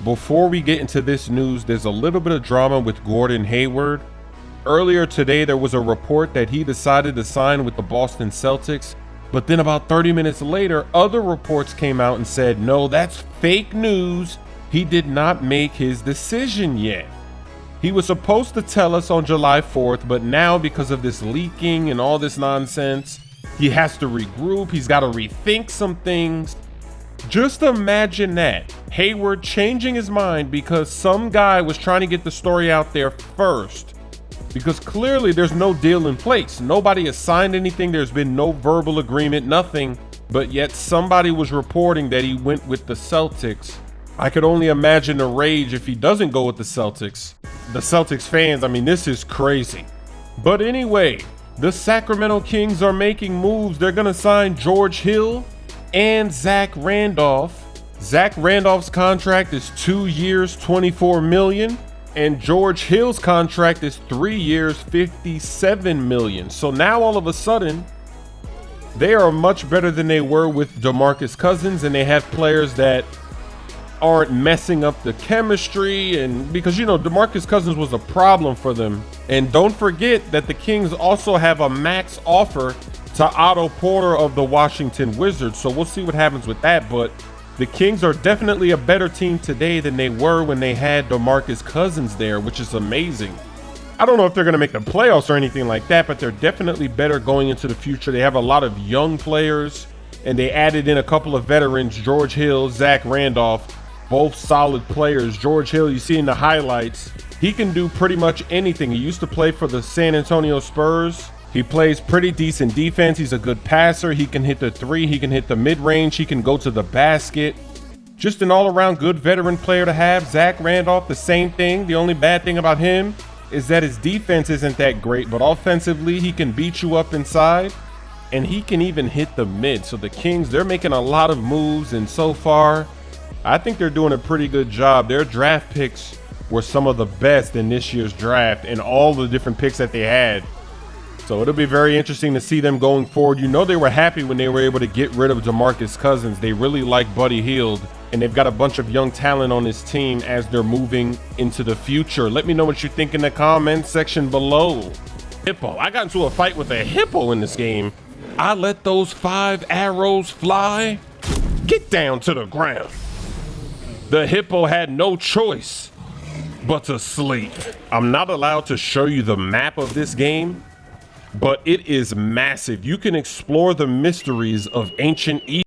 Before we get into this news, there's a little bit of drama with Gordon Hayward. Earlier today, there was a report that he decided to sign with the Boston Celtics, but then about 30 minutes later, other reports came out and said, no, that's fake news. He did not make his decision yet. He was supposed to tell us on July 4th, but now because of this leaking and all this nonsense, he has to regroup. He's got to rethink some things. Just imagine that. Hayward changing his mind because some guy was trying to get the story out there first. Because clearly there's no deal in place. Nobody has signed anything. There's been no verbal agreement, nothing. But yet somebody was reporting that he went with the Celtics. I could only imagine the rage if he doesn't go with the Celtics. The Celtics fans, I mean, this is crazy. But anyway, the Sacramento Kings are making moves. They're going to sign George Hill and Zach Randolph. Zach Randolph's contract is 2 years, $24 million. And George Hill's contract is 3 years, $57 million. So now all of a sudden, they are much better than they were with DeMarcus Cousins, and they have players that aren't messing up the chemistry. And because, you know, DeMarcus Cousins was a problem for them. And don't forget that the Kings also have a max offer to Otto Porter of the Washington Wizards. So we'll see what happens with that. But the Kings are definitely a better team today than they were when they had DeMarcus Cousins there, which is amazing. I don't know if they're going to make the playoffs or anything like that, but they're definitely better going into the future. They have a lot of young players, and they added in a couple of veterans, George Hill, Zach Randolph, both solid players. George Hill, you see in the highlights, he can do pretty much anything. He used to play for the San Antonio Spurs. He plays pretty decent defense. He's a good passer. He can hit the three. He can hit the mid-range. He can go to the basket. Just an all-around good veteran player to have. Zach Randolph, the same thing. The only bad thing about him is that his defense isn't that great, but offensively, he can beat you up inside, and he can even hit the mid. So the Kings, they're making a lot of moves, and so far, I think they're doing a pretty good job. Their draft picks were some of the best in this year's draft, and all the different picks that they had. So it'll be very interesting to see them going forward. You know, they were happy when they were able to get rid of DeMarcus Cousins. They really like Buddy Hield, and they've got a bunch of young talent on this team as they're moving into the future. Let me know what you think in the comments section below. Hippo. I got into a fight with a hippo in this game. I let those 5 arrows fly. Get down to the ground. The hippo had no choice but to sleep. I'm not allowed to show you the map of this game, but it is massive. You can explore the mysteries of ancient Egypt.